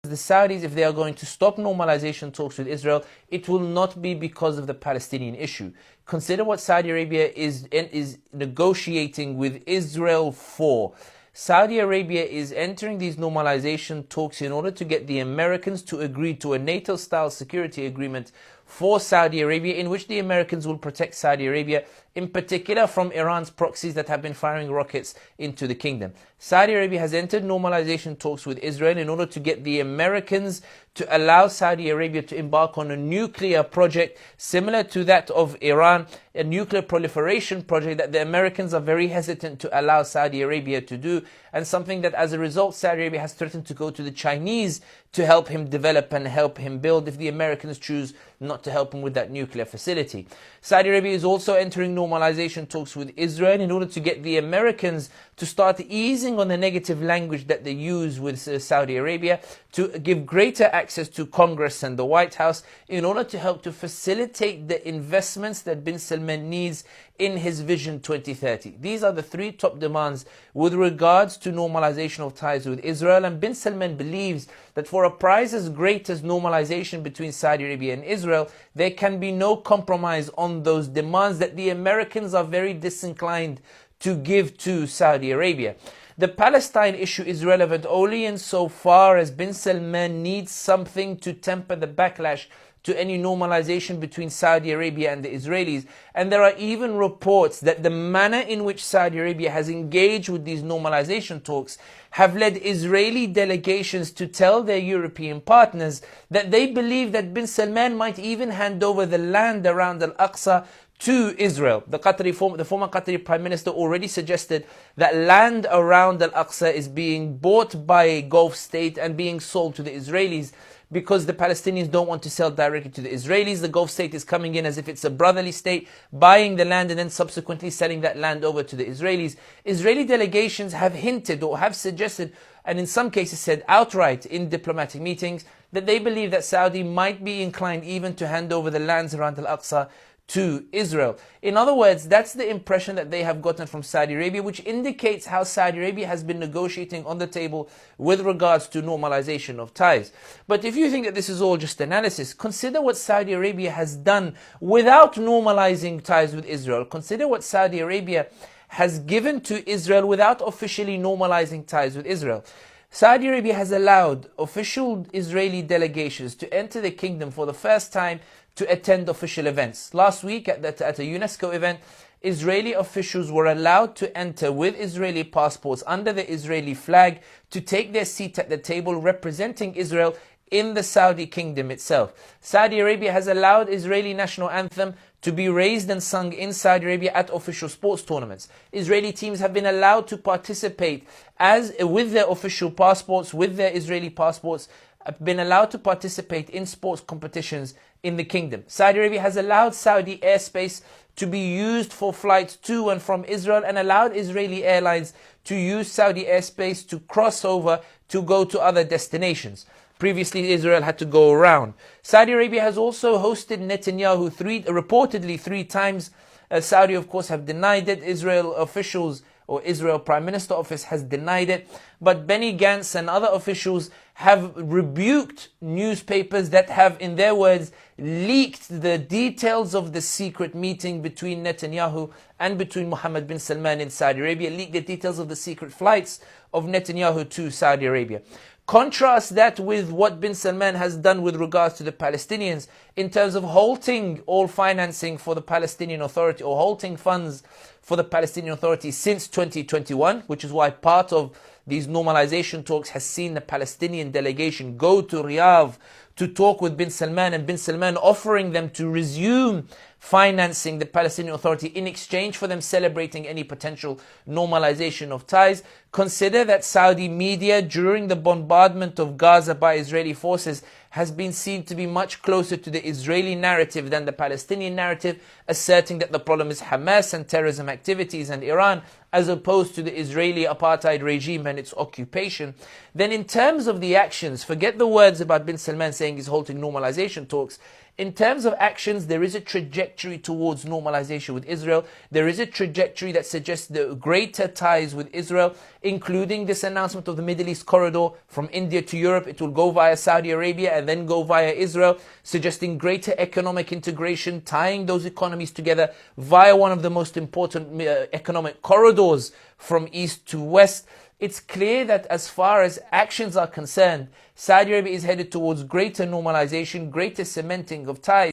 the Saudis, if they are going to stop normalization talks with Israel, it will not be because of the Palestinian issue. Consider what Saudi Arabia is negotiating with Israel for. Saudi Arabia is entering these normalization talks in order to get the Americans to agree to a NATO-style security agreement for Saudi Arabia, in which the Americans will protect Saudi Arabia, in particular from Iran's proxies that have been firing rockets into the kingdom. Saudi Arabia has entered normalization talks with Israel in order to get the Americans to allow Saudi Arabia to embark on a nuclear project similar to that of Iran, a nuclear proliferation project that the Americans are very hesitant to allow Saudi Arabia to do, and something that as a result Saudi Arabia has threatened to go to the Chinese to help him develop and help him build if the Americans choose not to help him with that nuclear facility. Saudi Arabia is also entering normalization talks with Israel in order to get the Americans to start easing on the negative language that they use with Saudi Arabia, to give greater access to Congress and the White House in order to help to facilitate the investments that bin Salman needs in his Vision 2030. These are the three top demands with regards to normalization of ties with Israel, and bin Salman believes that for a prize as great as normalization between Saudi Arabia and Israel, there can be no compromise on those demands that the Americans are very disinclined to give to Saudi Arabia. The Palestine issue is relevant only insofar as bin Salman needs something to temper the backlash to any normalization between Saudi Arabia and the Israelis. And there are even reports that the manner in which Saudi Arabia has engaged with these normalization talks have led Israeli delegations to tell their European partners that they believe that bin Salman might even hand over the land around Al-Aqsa to Israel. The former Qatari Prime Minister already suggested that land around Al-Aqsa is being bought by a Gulf state and being sold to the Israelis, because the Palestinians don't want to sell directly to the Israelis. The Gulf state is coming in as if it's a brotherly state, buying the land and then subsequently selling that land over to the Israelis. Israeli delegations have hinted or have suggested, and in some cases said outright in diplomatic meetings, that they believe that Saudi might be inclined even to hand over the lands around Al-Aqsa to Israel. In other words, that's the impression that they have gotten from Saudi Arabia, which indicates how Saudi Arabia has been negotiating on the table with regards to normalization of ties. But if you think that this is all just analysis, consider what Saudi Arabia has done without normalizing ties with Israel. Consider what Saudi Arabia has given to Israel without officially normalizing ties with Israel. Saudi Arabia has allowed official Israeli delegations to enter the kingdom for the first time to attend official events. Last week at a UNESCO event, Israeli officials were allowed to enter with Israeli passports under the Israeli flag to take their seat at the table representing Israel in the Saudi kingdom itself. Saudi Arabia has allowed Israeli national anthem to be raised and sung in Saudi Arabia at official sports tournaments. Israeli teams have been allowed to participate with their official passports, with their Israeli passports, have been allowed to participate in sports competitions in the kingdom. Saudi Arabia has allowed Saudi airspace to be used for flights to and from Israel, and allowed Israeli airlines to use Saudi airspace to cross over to go to other destinations. Previously, Israel had to go around. Saudi Arabia has also hosted Netanyahu reportedly three times. Saudi, of course, have denied it. Israel officials or Israel Prime Minister Office has denied it. But Benny Gantz and other officials have rebuked newspapers that have, in their words, leaked the details of the secret meeting between Netanyahu and between Mohammed bin Salman in Saudi Arabia, leaked the details of the secret flights of Netanyahu to Saudi Arabia. Contrast that with what bin Salman has done with regards to the Palestinians in terms of halting all financing for the Palestinian Authority, or halting funds for the Palestinian Authority since 2021, which is why part of these normalization talks has seen the Palestinian delegation go to Riyadh to talk with bin Salman, and bin Salman offering them to resume financing the Palestinian Authority in exchange for them celebrating any potential normalization of ties. Consider that Saudi media during the bombardment of Gaza by Israeli forces has been seen to be much closer to the Israeli narrative than the Palestinian narrative, asserting that the problem is Hamas and terrorism activities and Iran, as opposed to the Israeli apartheid regime and its occupation. Then in terms of the actions, forget the words about bin Salman saying he's halting normalization talks. In terms of actions, there is a trajectory towards normalization with Israel. There is a trajectory that suggests the greater ties with Israel, including this announcement of the Middle East corridor from India to Europe. It will go via Saudi Arabia and then go via Israel, suggesting greater economic integration, tying those economies together via one of the most important economic corridors from east to west. It's clear that as far as actions are concerned, Saudi Arabia is headed towards greater normalization, greater cementing of ties.